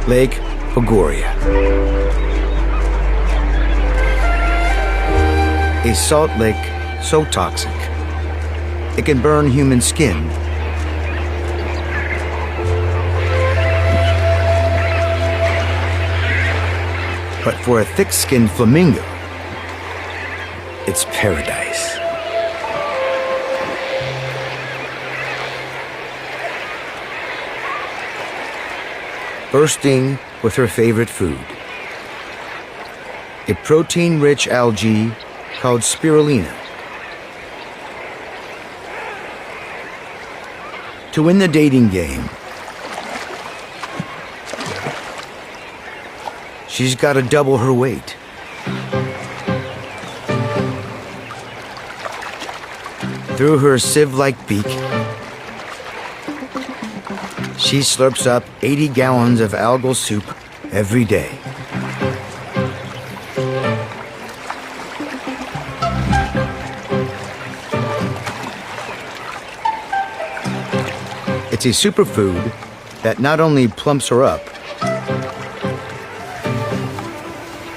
Lake Pagoria. A salt lake so toxic, it can burn human skin. But for a thick-skinned flamingo, it's paradise. Bursting with her favorite food, a protein-rich algae called spirulina. To win the dating game, she's got to double her weight. Through her sieve-like beak, she slurps up 80 gallons of algal soup every day. It's a superfood that not only plumps her up,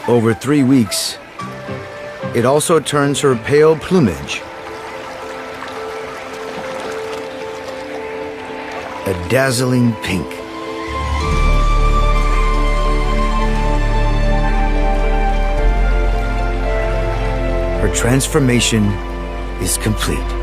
over 3 weeks, it also turns her pale plumage a dazzling pink. Her transformation is complete.